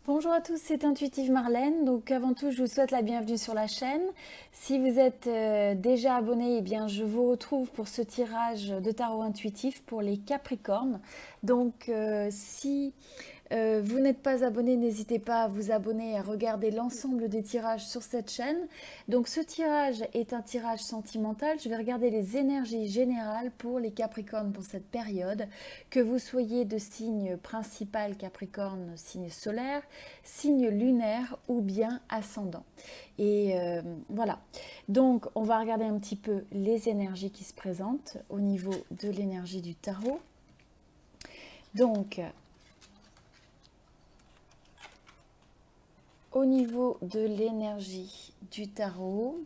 Bonjour à tous, c'est Intuitive Marlène. Donc avant tout, je vous souhaite la bienvenue sur la chaîne. Si vous êtes déjà abonné, eh bien, je vous retrouve pour ce tirage de tarot intuitif pour les Capricornes. Donc si vous n'êtes pas abonné, n'hésitez pas à vous abonner et à regarder l'ensemble des tirages sur cette chaîne. Donc ce tirage est un tirage sentimental. Je vais regarder les énergies générales pour les Capricornes pour cette période. Que vous soyez de signe principal Capricorne, signe solaire, signe lunaire ou bien ascendant. Et voilà. Donc on va regarder un petit peu les énergies qui se présentent au niveau de l'énergie du tarot. Donc au niveau de l'énergie du tarot,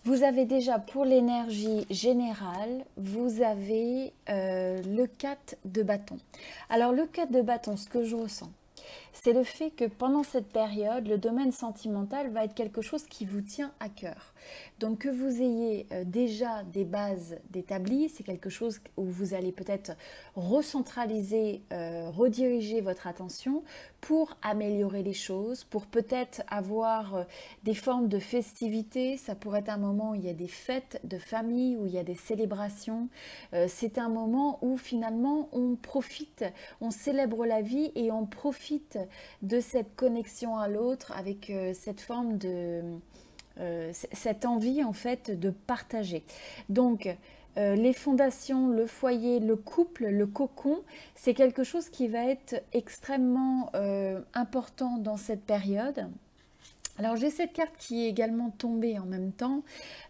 vous avez déjà pour l'énergie générale, vous avez le 4 de bâton. Alors le 4 de bâton, ce que je ressens, c'est le fait que pendant cette période, le domaine sentimental va être quelque chose qui vous tient à cœur. Donc que vous ayez déjà des bases d'établies, c'est quelque chose où vous allez peut-être recentraliser, rediriger votre attention pour améliorer les choses, pour peut-être avoir des formes de festivités. Ça pourrait être un moment où il y a des fêtes de famille, où il y a des célébrations. C'est un moment où finalement on profite, on célèbre la vie et on profite de cette connexion à l'autre avec cette forme de... cette envie en fait de partager. Donc les fondations, le foyer, le couple, le cocon, c'est quelque chose qui va être extrêmement important dans cette période. Alors j'ai cette carte qui est également tombée en même temps,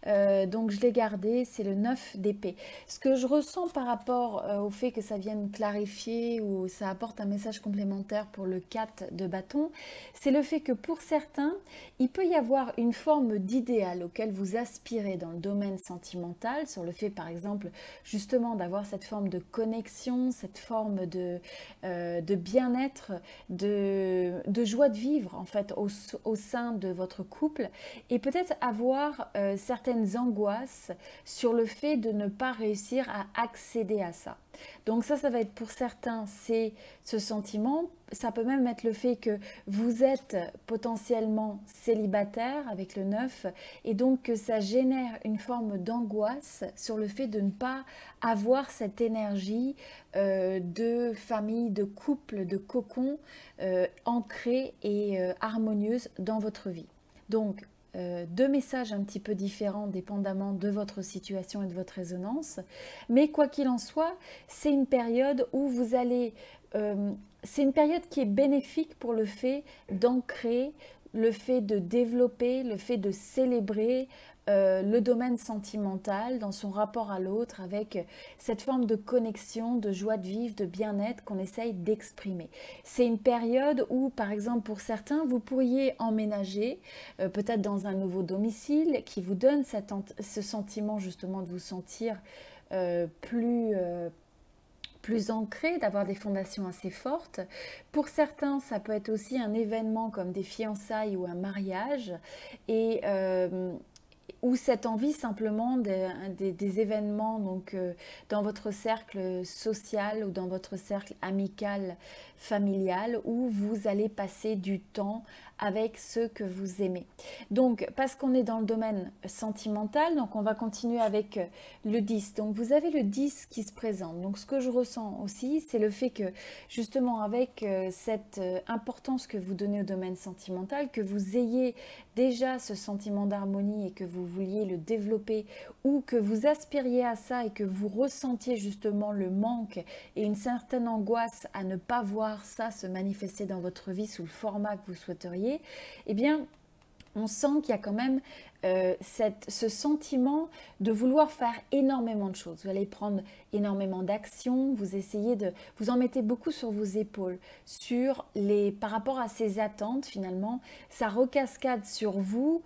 donc je l'ai gardée, c'est le 9 d'épée. Ce que je ressens par rapport au fait que ça vienne clarifier ou ça apporte un message complémentaire pour le 4 de bâton, c'est le fait que pour certains, il peut y avoir une forme d'idéal auquel vous aspirez dans le domaine sentimental, sur le fait par exemple justement d'avoir cette forme de connexion, cette forme de bien-être, de joie de vivre en fait au sein de votre couple et peut-être avoir certaines angoisses sur le fait de ne pas réussir à accéder à ça. Donc ça va être pour certains, c'est ce sentiment. Ça peut même être le fait que vous êtes potentiellement célibataire avec le 9 et donc que ça génère une forme d'angoisse sur le fait de ne pas avoir cette énergie de famille, de couple, de cocon ancrée et harmonieuse dans votre vie. Donc, deux messages un petit peu différents dépendamment de votre situation et de votre résonance. Mais quoi qu'il en soit, c'est une période où vous allez... c'est une période qui est bénéfique pour le fait d'ancrer, le fait de développer, le fait de célébrer le domaine sentimental dans son rapport à l'autre avec cette forme de connexion, de joie de vivre, de bien-être qu'on essaye d'exprimer. C'est une période où, par exemple, pour certains, vous pourriez emménager peut-être dans un nouveau domicile qui vous donne ce sentiment justement de vous sentir plus ancré, d'avoir des fondations assez fortes. Pour certains, ça peut être aussi un événement comme des fiançailles ou un mariage et ou cette envie simplement des événements donc, dans votre cercle social ou dans votre cercle amical, familial, où vous allez passer du temps avec ceux que vous aimez. Donc, parce qu'on est dans le domaine sentimental, donc on va continuer avec le 10. Donc, vous avez le 10 qui se présente. Donc, ce que je ressens aussi, c'est le fait que, justement, avec cette importance que vous donnez au domaine sentimental, que vous ayez déjà ce sentiment d'harmonie et que vous vouliez le développer ou que vous aspiriez à ça et que vous ressentiez justement le manque et une certaine angoisse à ne pas voir ça se manifester dans votre vie sous le format que vous souhaiteriez, eh bien, on sent qu'il y a quand même ce sentiment de vouloir faire énormément de choses. Vous allez prendre énormément d'actions, vous essayez de... Vous en mettez beaucoup sur vos épaules, par rapport à ces attentes finalement, ça recascade sur vous.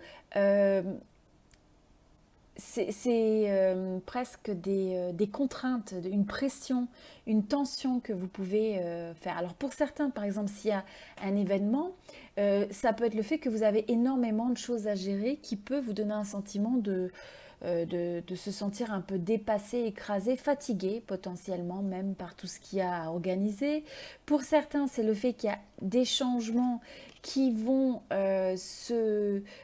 C'est presque des contraintes, une pression, une tension que vous pouvez faire. Alors pour certains, par exemple, s'il y a un événement, ça peut être le fait que vous avez énormément de choses à gérer qui peut vous donner un sentiment de se sentir un peu dépassé, écrasé, fatigué potentiellement même par tout ce qu'il y a à organiser. Pour certains, c'est le fait qu'il y a des changements qui vont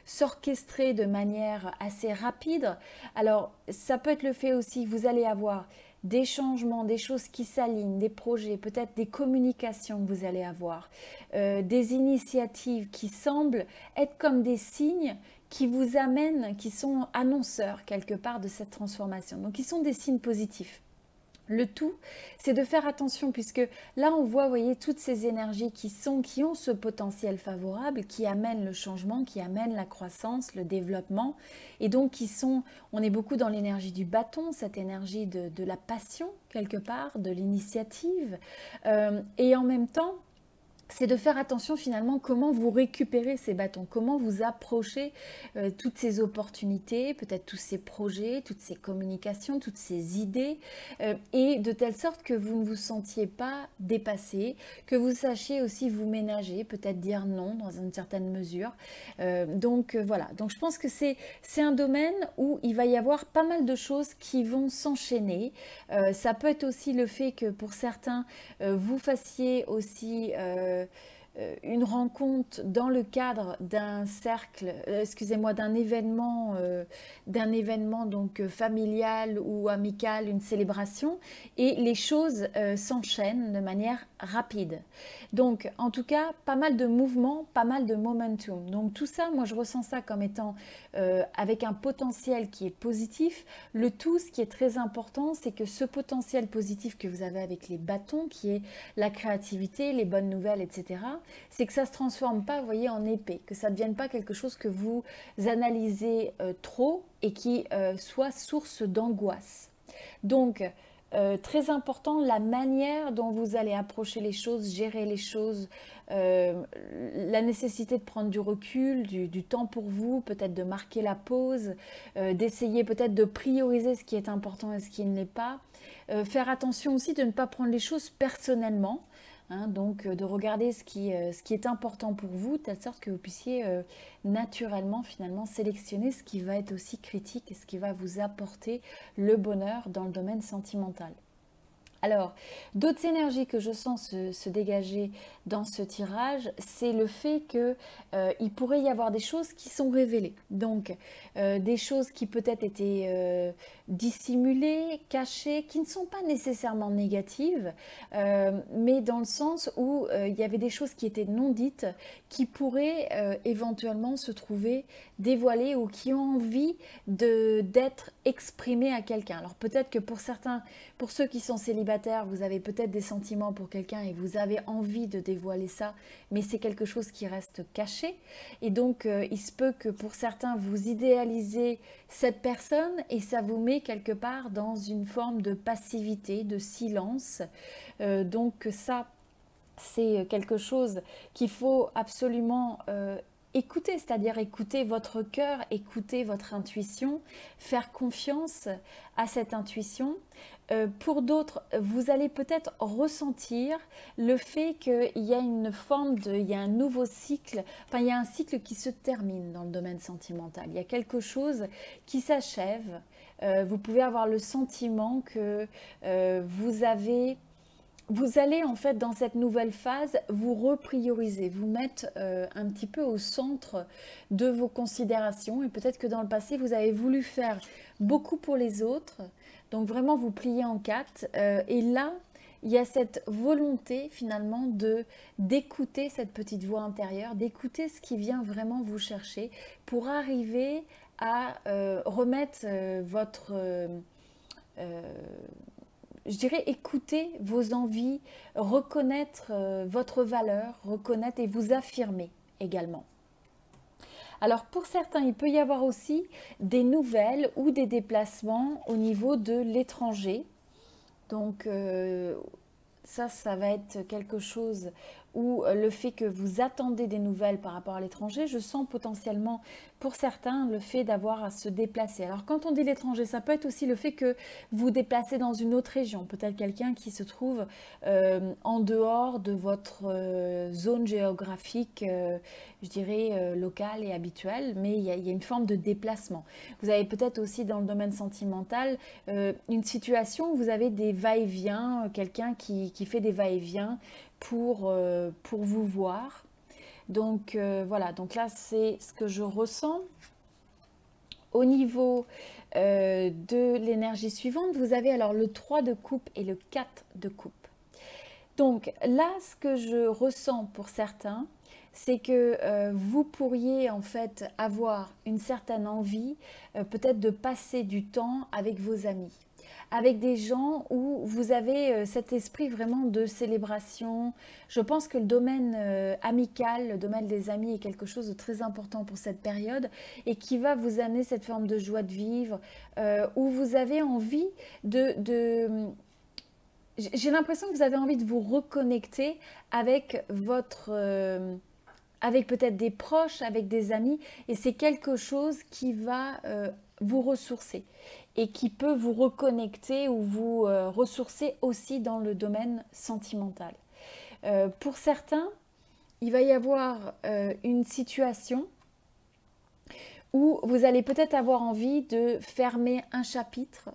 s'orchestrer de manière assez rapide. Alors, ça peut être le fait aussi que vous allez avoir des changements, des choses qui s'alignent, des projets, peut-être des communications que vous allez avoir, des initiatives qui semblent être comme des signes qui vous amènent, qui sont annonceurs quelque part de cette transformation. Donc, qui sont des signes positifs. Le tout, c'est de faire attention puisque là, on voit, vous voyez, toutes ces énergies qui ont ce potentiel favorable, qui amènent le changement, qui amènent la croissance, le développement. Et donc, on est beaucoup dans l'énergie du bâton, cette énergie de la passion, quelque part, de l'initiative. Et en même temps, c'est de faire attention finalement comment vous récupérez ces bâtons, comment vous approchez toutes ces opportunités, peut-être tous ces projets, toutes ces communications, toutes ces idées, et de telle sorte que vous ne vous sentiez pas dépassé, que vous sachiez aussi vous ménager, peut-être dire non dans une certaine mesure. Donc voilà, donc je pense que c'est un domaine où il va y avoir pas mal de choses qui vont s'enchaîner. Ça peut être aussi le fait que pour certains, vous fassiez aussi une rencontre dans le cadre d'un cercle, excusez-moi, d'un événement donc familial ou amical, une célébration, et les choses s'enchaînent de manière rapide. Donc, en tout cas, pas mal de mouvements, pas mal de momentum. Donc, tout ça, moi, je ressens ça comme étant avec un potentiel qui est positif. Le tout, ce qui est très important, c'est que ce potentiel positif que vous avez avec les bâtons, qui est la créativité, les bonnes nouvelles, etc., c'est que ça ne se transforme pas, vous voyez, en épée, que ça ne devienne pas quelque chose que vous analysez trop et qui soit source d'angoisse. Donc, très important, la manière dont vous allez approcher les choses, gérer les choses, la nécessité de prendre du recul, du temps pour vous, peut-être de marquer la pause, d'essayer peut-être de prioriser ce qui est important et ce qui ne l'est pas. Faire attention aussi de ne pas prendre les choses personnellement. Hein, donc de regarder ce qui est important pour vous, de telle sorte que vous puissiez naturellement finalement sélectionner ce qui va être aussi critique et ce qui va vous apporter le bonheur dans le domaine sentimental. Alors, d'autres énergies que je sens se dégager dans ce tirage, c'est le fait qu'il pourrait y avoir des choses qui sont révélées. Donc, des choses qui peut-être étaient dissimulées, cachées, qui ne sont pas nécessairement négatives, mais dans le sens où il y avait des choses qui étaient non dites, qui pourraient éventuellement se trouver dévoilées ou qui ont envie d'être exprimées à quelqu'un. Alors, peut-être que pour certains, pour ceux qui sont célibataires, vous avez peut-être des sentiments pour quelqu'un et vous avez envie de dévoiler ça, mais c'est quelque chose qui reste caché. Et donc, il se peut que pour certains, vous idéalisez cette personne et ça vous met quelque part dans une forme de passivité, de silence. Donc ça, c'est quelque chose qu'il faut absolument écouter, c'est-à-dire écouter votre cœur, écouter votre intuition, faire confiance à cette intuition. Pour d'autres, vous allez peut-être ressentir le fait qu'il y a une forme il y a un nouveau cycle, enfin il y a un cycle qui se termine dans le domaine sentimental. Il y a quelque chose qui s'achève. Vous pouvez avoir le sentiment que vous allez en fait dans cette nouvelle phase vous reprioriser, vous mettre un petit peu au centre de vos considérations et peut-être que dans le passé vous avez voulu faire beaucoup pour les autres, donc vraiment vous plier en quatre et là il y a cette volonté finalement d'écouter cette petite voix intérieure, d'écouter ce qui vient vraiment vous chercher pour arriver à remettre je dirais écouter vos envies, reconnaître votre valeur, reconnaître et vous affirmer également. Alors pour certains, il peut y avoir aussi des nouvelles ou des déplacements au niveau de l'étranger. Donc ça va être quelque chose ou le fait que vous attendez des nouvelles par rapport à l'étranger, je sens potentiellement pour certains le fait d'avoir à se déplacer. Alors quand on dit l'étranger, ça peut être aussi le fait que vous déplacez dans une autre région, peut-être quelqu'un qui se trouve en dehors de votre zone géographique, je dirais locale et habituelle, mais il y a une forme de déplacement. Vous avez peut-être aussi dans le domaine sentimental une situation où vous avez des va-et-vient, quelqu'un qui fait des va-et-vient pour vous voir. Donc voilà, donc là c'est ce que je ressens. Au niveau de l'énergie suivante, vous avez alors le 3 de coupe et le 4 de coupe. Donc là, ce que je ressens pour certains, c'est que vous pourriez en fait avoir une certaine envie peut-être de passer du temps avec vos amis, avec des gens où vous avez cet esprit vraiment de célébration. Je pense que le domaine amical, le domaine des amis est quelque chose de très important pour cette période et qui va vous amener cette forme de joie de vivre où vous avez envie j'ai l'impression que vous avez envie de vous reconnecter avec avec peut-être des proches, avec des amis, et c'est quelque chose qui va vous ressourcer et qui peut vous reconnecter ou vous ressourcer aussi dans le domaine sentimental. Pour certains, il va y avoir une situation où vous allez peut-être avoir envie de fermer un chapitre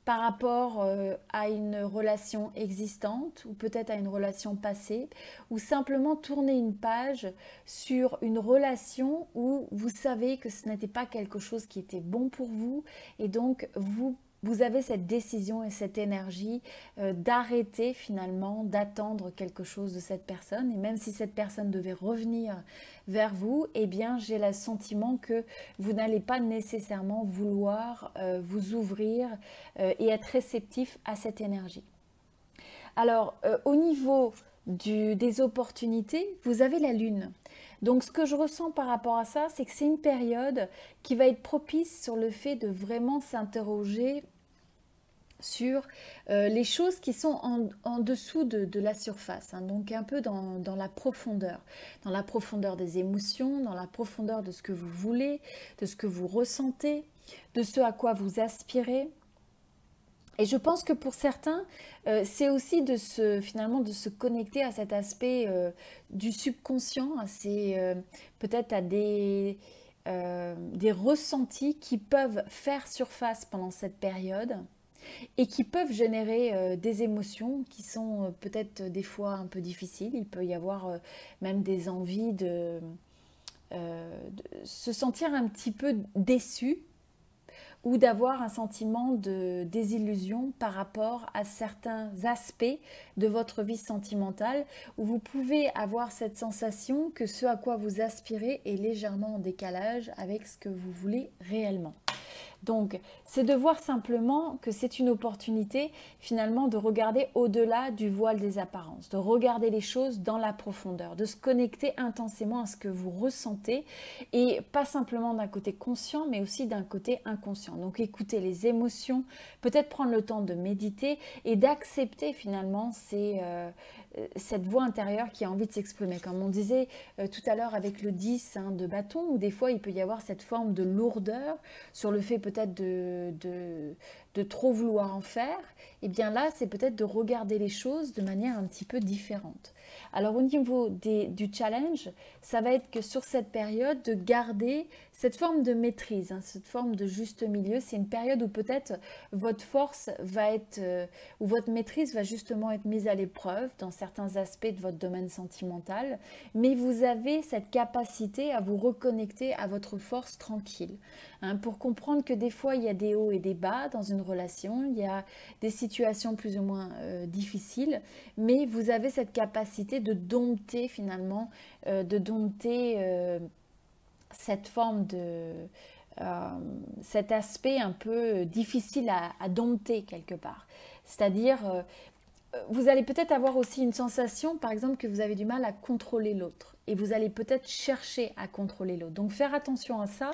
par rapport à une relation existante ou peut-être à une relation passée, ou simplement tourner une page sur une relation où vous savez que ce n'était pas quelque chose qui était bon pour vous et donc vous avez cette décision et cette énergie d'arrêter finalement d'attendre quelque chose de cette personne, et même si cette personne devait revenir vers vous, eh bien j'ai le sentiment que vous n'allez pas nécessairement vouloir vous ouvrir et être réceptif à cette énergie. Alors au niveau des opportunités, vous avez la lune. Donc ce que je ressens par rapport à ça, c'est que c'est une période qui va être propice sur le fait de vraiment s'interroger sur les choses qui sont en dessous de la surface, hein, donc un peu dans la profondeur des émotions, dans la profondeur de ce que vous voulez, de ce que vous ressentez, de ce à quoi vous aspirez. Et je pense que pour certains, c'est aussi finalement de se connecter à cet aspect du subconscient, peut-être à des ressentis qui peuvent faire surface pendant cette période et qui peuvent générer des émotions qui sont peut-être des fois un peu difficiles. Il peut y avoir même des envies de se sentir un petit peu déçu ou d'avoir un sentiment de désillusion par rapport à certains aspects de votre vie sentimentale, où vous pouvez avoir cette sensation que ce à quoi vous aspirez est légèrement en décalage avec ce que vous voulez réellement. Donc, c'est de voir simplement que c'est une opportunité finalement de regarder au-delà du voile des apparences, de regarder les choses dans la profondeur, de se connecter intensément à ce que vous ressentez et pas simplement d'un côté conscient mais aussi d'un côté inconscient. Donc, écouter les émotions, peut-être prendre le temps de méditer et d'accepter finalement cette voix intérieure qui a envie de s'exprimer. Comme on disait tout à l'heure avec le 10 de bâton, où des fois il peut y avoir cette forme de lourdeur sur le fait peut-être de trop vouloir en faire, et bien là c'est peut-être de regarder les choses de manière un petit peu différente. Alors au niveau du challenge, ça va être que sur cette période de garder cette forme de maîtrise, hein, cette forme de juste milieu. C'est une période où peut-être votre force va être, où votre maîtrise va justement être mise à l'épreuve dans certains aspects de votre domaine sentimental, mais vous avez cette capacité à vous reconnecter à votre force tranquille, hein, pour comprendre que des fois il y a des hauts et des bas dans une relation, il y a des situations plus ou moins difficiles, mais vous avez cette capacité de dompter finalement, cette forme cet aspect un peu difficile à dompter quelque part. C'est-à-dire vous allez peut-être avoir aussi une sensation, par exemple, que vous avez du mal à contrôler l'autre. Et vous allez peut-être chercher à contrôler l'autre. Donc faire attention à ça,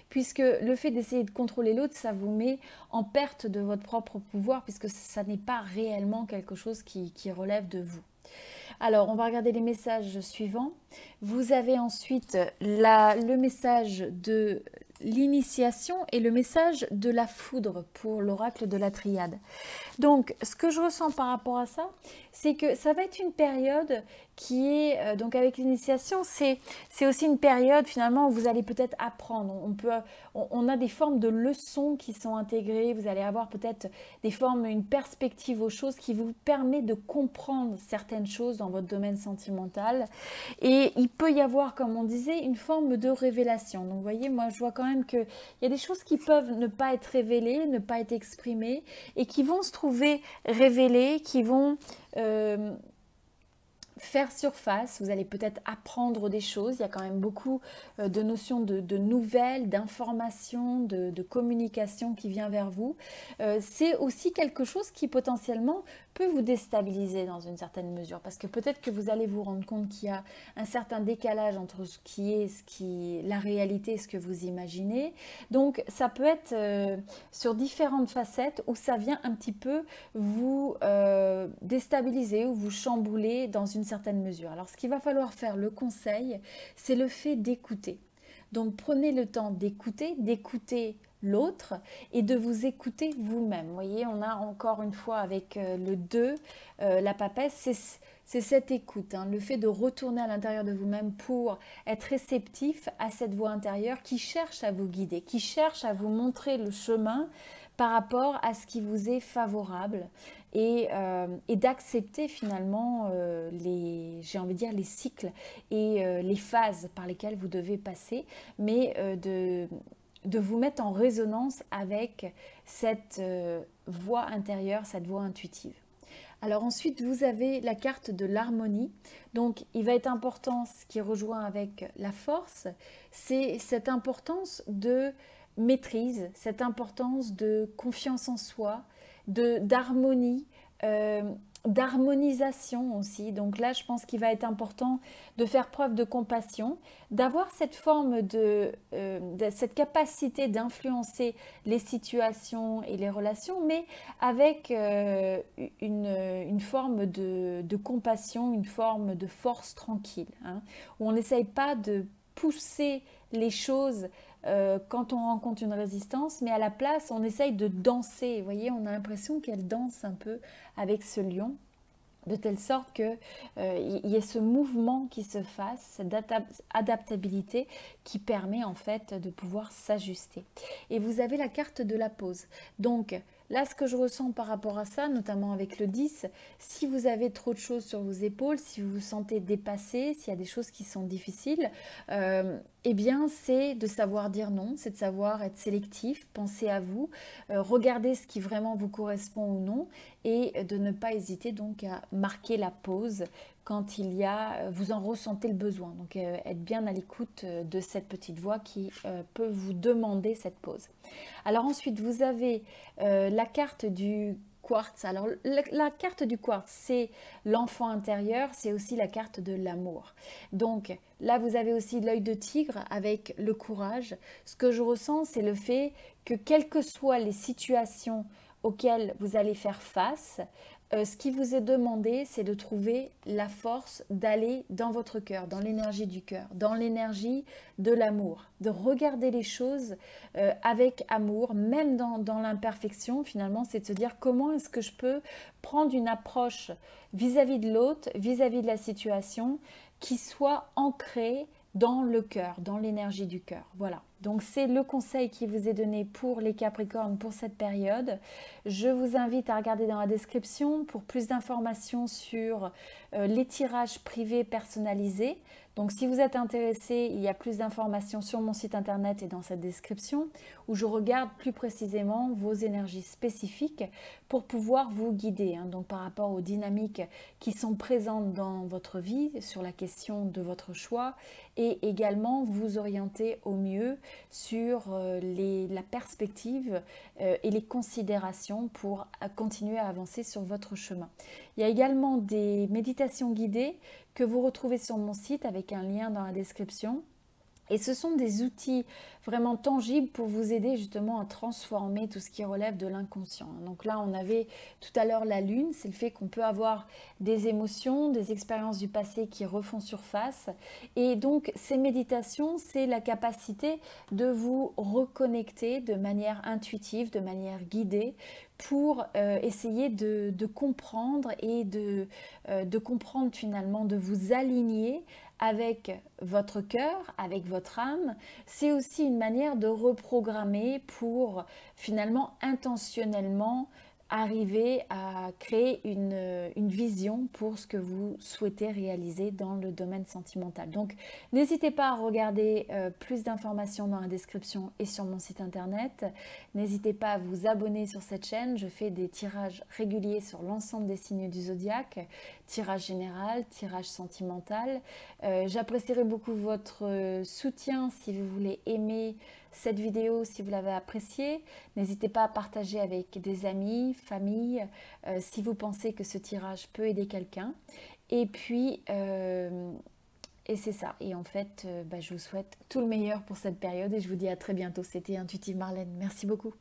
puisque le fait d'essayer de contrôler l'autre, ça vous met en perte de votre propre pouvoir, puisque ça n'est pas réellement quelque chose qui relève de vous. Alors, on va regarder les messages suivants. Vous avez ensuite le message de l'initiation et le message de la foudre pour l'oracle de la triade. Donc, ce que je ressens par rapport à ça, c'est que ça va être une période qui est, donc avec l'initiation, c'est aussi une période finalement où vous allez peut-être apprendre. On a des formes de leçons qui sont intégrées, vous allez avoir peut-être des formes, une perspective aux choses qui vous permet de comprendre certaines choses dans votre domaine sentimental. Et il peut y avoir, comme on disait, une forme de révélation. Donc, vous voyez, moi, je vois quand même qu'il y a des choses qui peuvent ne pas être révélées, ne pas être exprimées, et qui vont se trouver révélées, qui vont faire surface. Vous allez peut-être apprendre des choses. Il y a quand même beaucoup de notions de nouvelles, d'informations, de communication qui vient vers vous. C'est aussi quelque chose qui potentiellement peut vous déstabiliser dans une certaine mesure, parce que peut-être que vous allez vous rendre compte qu'il y a un certain décalage entre ce qui est la réalité et ce que vous imaginez. Donc ça peut être sur différentes facettes où ça vient un petit peu vous déstabiliser ou vous chambouler dans une certaine mesure. Alors ce qu'il va falloir faire, le conseil, c'est le fait d'écouter. Donc prenez le temps d'écouter l'autre et de vous écouter vous-même. Vous voyez, on a encore une fois avec le 2, la papesse, c'est cette écoute, hein, le fait de retourner à l'intérieur de vous-même pour être réceptif à cette voix intérieure qui cherche à vous guider, qui cherche à vous montrer le chemin par rapport à ce qui vous est favorable et d'accepter finalement j'ai envie de dire les cycles et les phases par lesquelles vous devez passer, mais de vous mettre en résonance avec cette voix intérieure, cette voix intuitive. Alors ensuite, vous avez la carte de l'harmonie. Donc, il va être important, ce qui rejoint avec la force, c'est cette importance de maîtrise, cette importance de confiance en soi, d'harmonie, d'harmonisation aussi. Donc là, je pense qu'il va être important de faire preuve de compassion, d'avoir cette forme de cette capacité d'influencer les situations et les relations, mais avec une forme de compassion, une forme de force tranquille, hein, où on n'essaye pas de pousser les choses quand on rencontre une résistance, mais à la place, on essaye de danser. Vous voyez, on a l'impression qu'elle danse un peu avec ce lion, de telle sorte qu'il y ait ce mouvement qui se fasse, cette adaptabilité qui permet en fait de pouvoir s'ajuster. Et vous avez la carte de la pause. Donc là, ce que je ressens par rapport à ça, notamment avec le 10, si vous avez trop de choses sur vos épaules, si vous vous sentez dépassé, s'il y a des choses qui sont difficiles, eh bien, c'est de savoir dire non, c'est de savoir être sélectif, penser à vous, regarder ce qui vraiment vous correspond ou non, et de ne pas hésiter donc à marquer la pause quand vous en ressentez le besoin. Donc être bien à l'écoute de cette petite voix qui peut vous demander cette pause. Alors ensuite, vous avez la carte du quartz. Alors la carte du quartz, c'est l'enfant intérieur, c'est aussi la carte de l'amour. Donc là, vous avez aussi l'œil de tigre avec le courage. Ce que je ressens, c'est le fait que quelles que soient les situations auxquelles vous allez faire face, ce qui vous est demandé, c'est de trouver la force d'aller dans votre cœur, dans l'énergie du cœur, dans l'énergie de l'amour, de regarder les choses avec amour, même dans l'imperfection. Finalement, c'est de se dire comment est-ce que je peux prendre une approche vis-à-vis de l'autre, vis-à-vis de la situation, qui soit ancrée dans le cœur, dans l'énergie du cœur. Voilà. Donc c'est le conseil qui vous est donné pour les Capricornes pour cette période. Je vous invite à regarder dans la description pour plus d'informations sur les tirages privés personnalisés. Donc si vous êtes intéressé, il y a plus d'informations sur mon site internet et dans cette description où je regarde plus précisément vos énergies spécifiques pour pouvoir vous guider, hein, donc par rapport aux dynamiques qui sont présentes dans votre vie sur la question de votre choix et également vous orienter au mieux sur la perspective et les considérations pour continuer à avancer sur votre chemin. Il y a également des méditations guidées que vous retrouvez sur mon site avec un lien dans la description. Et ce sont des outils vraiment tangibles pour vous aider justement à transformer tout ce qui relève de l'inconscient. Donc là, on avait tout à l'heure la lune, c'est le fait qu'on peut avoir des émotions, des expériences du passé qui refont surface. Et donc ces méditations, c'est la capacité de vous reconnecter de manière intuitive, de manière guidée pour essayer de comprendre et de comprendre finalement, de vous aligner avec votre cœur, avec votre âme. C'est aussi une manière de reprogrammer pour finalement intentionnellement arriver à créer une vision pour ce que vous souhaitez réaliser dans le domaine sentimental. Donc n'hésitez pas à regarder plus d'informations dans la description et sur mon site internet. N'hésitez pas à vous abonner sur cette chaîne. Je fais des tirages réguliers sur l'ensemble des signes du zodiaque, tirage général, tirage sentimental. J'apprécierais beaucoup votre soutien si vous voulez aimer cette vidéo, si vous l'avez appréciée. N'hésitez pas à partager avec des amis, famille, si vous pensez que ce tirage peut aider quelqu'un. Et puis, et c'est ça. Et en fait, je vous souhaite tout le meilleur pour cette période et je vous dis à très bientôt. C'était Intuitive Marlène. Merci beaucoup.